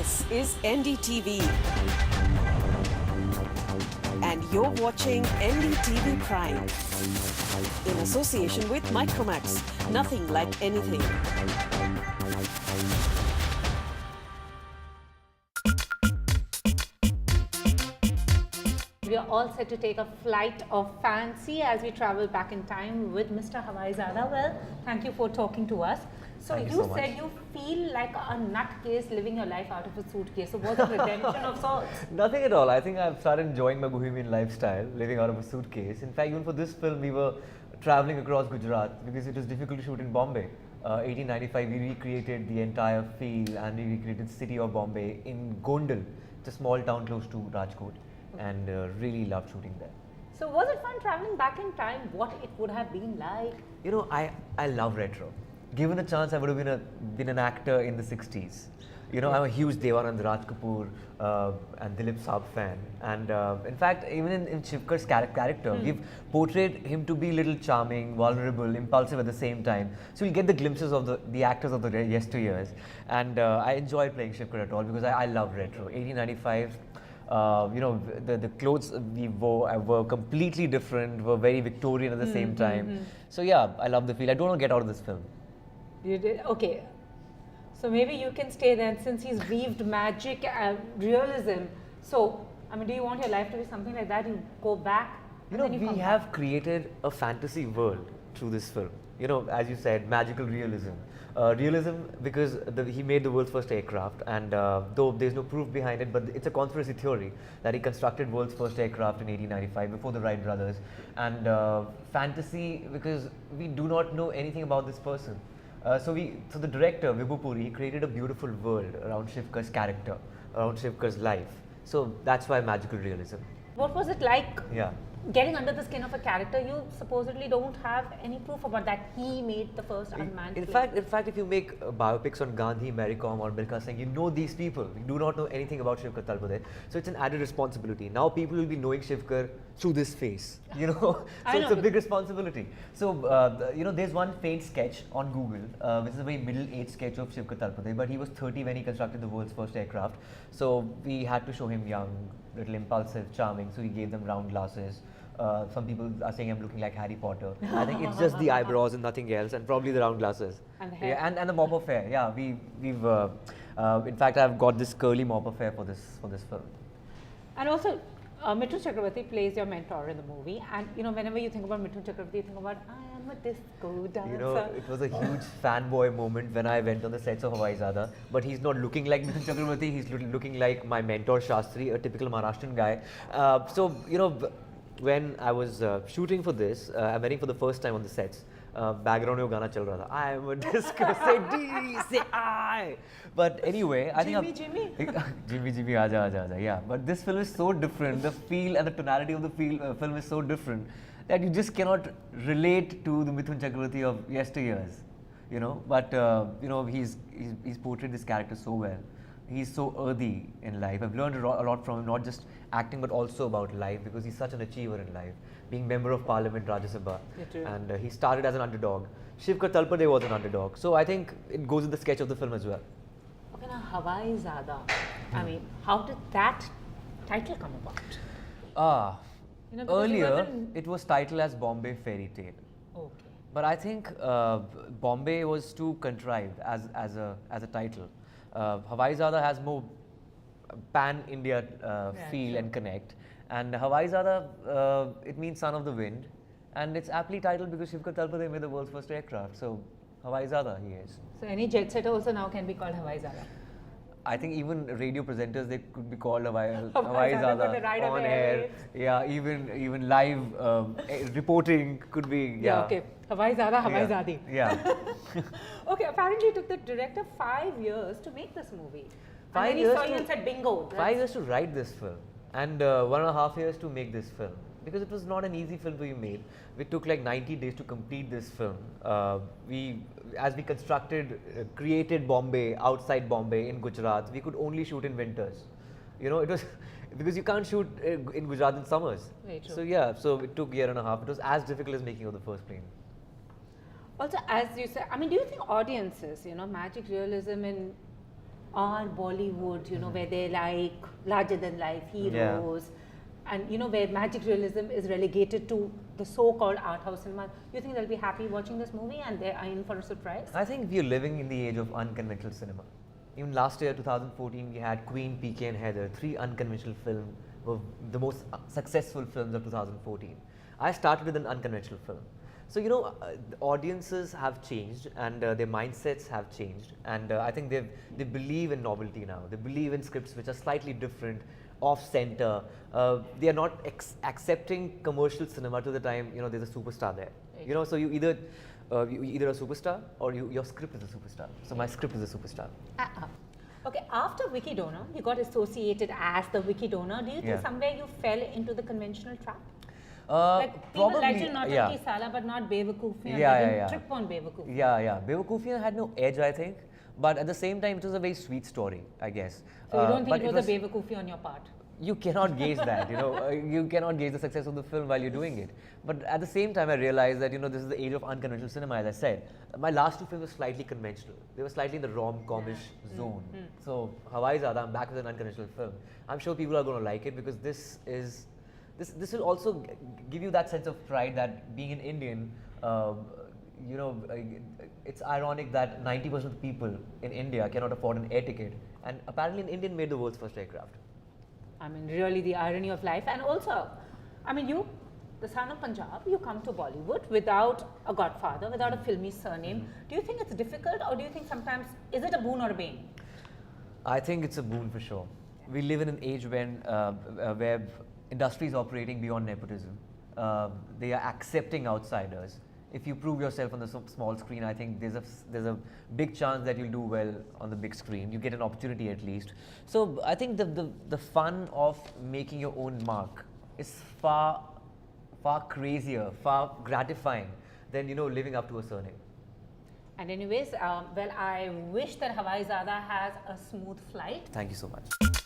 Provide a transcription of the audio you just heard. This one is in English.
This is NDTV. And you're watching NDTV Prime. In association with Micromax. Nothing like anything. We are all set to take a flight of fancy as we travel back in time with Mr. Hawaizada. Well, thank you for talking to us. So Thank you you so said much. you feel like a nutcase living your life out of a suitcase. So was it redemption of sorts? Nothing at all. I think I've started enjoying my bohemian lifestyle, living out of a suitcase. In fact, even for this film, we were traveling across Gujarat because it was difficult to shoot in Bombay. 1895, we recreated the entire feel and we recreated the city of Bombay in Gondal. It's a small town close to Rajkot, and really loved shooting there. So was it fun traveling back in time? What it would have been like? You know, I love retro. Given a chance, I would have been an actor in the 60s. You know, I'm a huge Devanand Raj Kapoor and Dilip Saab fan. And in fact, even in Shivkar's character, we've portrayed him to be a little charming, vulnerable, impulsive at the same time. So you'll get the glimpses of the actors of the yesteryears. And I enjoyed playing Shivkar at all because I love retro. 1895. You know, the clothes we were completely different, were very Victorian at the same time. So yeah, I love the feel. I don't want to get out of this film. You did? Okay. So maybe you can stay then since he's weaved magic and realism. So, I mean, do you want your life to be something like that? You go back You and know, then you we come have created a fantasy world through this film. You know, as you said, magical realism. Realism because he made the world's first aircraft, and though there's no proof behind it, but it's a conspiracy theory that he constructed world's first aircraft in 1895 before the Wright brothers. And fantasy because we do not know anything about this person. So the director Vibhu Puri created a beautiful world around Shivkar's character, around Shivkar's life. So that's why magical realism. What was it like Yeah. getting under the skin of a character? You supposedly don't have any proof about that he made the first unmanned In plane. fact, if you make biopics on Gandhi, Mary Kom, or Milkha Singh, you know these people. You do not know anything about Shivkar Talpade. So it's an added responsibility. Now people will be knowing Shivkar through this face. You know, so I it's know. a big responsibility. So you know, there's one faint sketch on Google, which is a very middle-aged sketch of Shivkar Talpade. But he was 30 when he constructed the world's first aircraft. So we had to show him young, little impulsive, charming. So we gave them round glasses. Some people are saying I'm looking like Harry Potter. I think it's just the eyebrows and nothing else, and probably the round glasses. And the hair. Yeah, and the mop of hair. Yeah, we've in fact I've got this curly mop of hair for this film. And also, Mithun Chakravarti plays your mentor in the movie. And you know, whenever you think about Mithun Chakravarti, you think about, I am a disco dancer. You know, it was a huge fanboy moment when I went on the sets of Hawaizada. But he's not looking like Mithun Chakravarti. He's looking like my mentor Shastri, a typical Maharashtrian guy. So you know, when I was shooting for this, I'm wearing for the first time on the sets. Background में वो गाना चल रहा था. I am a disco, say D, say I. But anyway, I think Jimmy. Jimmy, aja. Yeah, but this film is so different. The feel and the tonality of the film is so different that you just cannot relate to the Mithun Chakravarti of yesteryears. You know, but you know, he's portrayed this character so well. He's so earthy in life. I've learned a lot from him, not just acting but also about life, because he's such an achiever in life. Being member of parliament, Rajya Sabha, and he started as an underdog. Shivkar Talpade was an underdog. So I think it goes with the sketch of the film as well. Okay, now Hawaizada. I mean, how did that title come about? You know, because you Earlier weren't- it was titled as Bombay Fairy Tale. Okay. But I think Bombay was too contrived as a title. Hawaizada has more pan-India feel true. and connect. And Hawaizada, it means son of the wind. And it's aptly titled because Shivkar Talpade made the world's first aircraft. So Hawaizada he is. So any jet setter also now can be called Hawaizada. I think even radio presenters, they could be called Hawaizada for the Hawaizada ride of on the air. airwaves. Yeah, even live reporting could be. Yeah, okay. Hawaizada, Hawaizadi. Yeah. Okay, apparently it took the director 5 years to make this movie. 5 and then years he saw you to- and said, bingo. 5 years to write this film and 1.5 years to make this film, because it was not an easy film to be made. We took like 90 days to complete this film. As we constructed, created Bombay, outside Bombay in Gujarat, we could only shoot in winters. You know, it was because you can't shoot in Gujarat in summers. Very true. So yeah, so it took 1.5 years. It was as difficult as making of the first plane. Also, as you said, I mean, do you think audiences, you know, magic realism in are Bollywood, you know, where they're like larger than life heroes, and you know, where magic realism is relegated to the so-called art house cinema. You think they'll be happy watching this movie and they're in for a surprise? I think we are living in the age of unconventional cinema. Even last year, 2014, we had Queen, PK and Heather, 3 unconventional films, were the most successful films of 2014. I started with an unconventional film. So, you know, the audiences have changed and their mindsets have changed, and I think they believe in novelty now. They believe in scripts which are slightly different, off-center. They are not accepting commercial cinema to the time, you know, there's a superstar there. You know, so you either you're a superstar or your script is a superstar. So my script is a superstar. Okay, after Wiki Donor, you got associated as the Wiki Donor. Do you think somewhere you fell into the conventional trap? Like people like you not only Sala but not Bewakoofiyan, trip on Bewakoofiyan. Yeah. Bewakoofiyan had no edge, I think, but at the same time, it was a very sweet story, I guess. So you don't think it was a Bewakoofi on your part? You cannot gauge that, you know, you cannot gauge the success of the film while you're doing it. But at the same time, I realized that, you know, this is the age of unconventional cinema, as I said. My last 2 films were slightly conventional. They were slightly in the rom-comish zone. So, Hawaii Zada, I'm back with an unconventional film. I'm sure people are going to like it because this will also give you that sense of pride that being an Indian, you know, it's ironic that 90% of the people in India cannot afford an air ticket, and apparently an Indian made the world's first aircraft. I mean, really the irony of life. And also, I mean, you, the son of Punjab, you come to Bollywood without a godfather, without a filmy surname. Do you think it's difficult, or do you think sometimes, is it a boon or a bane? I think it's a boon for sure. We live in an age when where industry is operating beyond nepotism. They are accepting outsiders. If you prove yourself on the small screen, I think there's a big chance that you'll do well on the big screen. You get an opportunity at least. So I think the fun of making your own mark is far crazier, far gratifying than, you know, living up to a surname. And anyways, well, I wish that Hawaii Zada has a smooth flight. Thank you so much.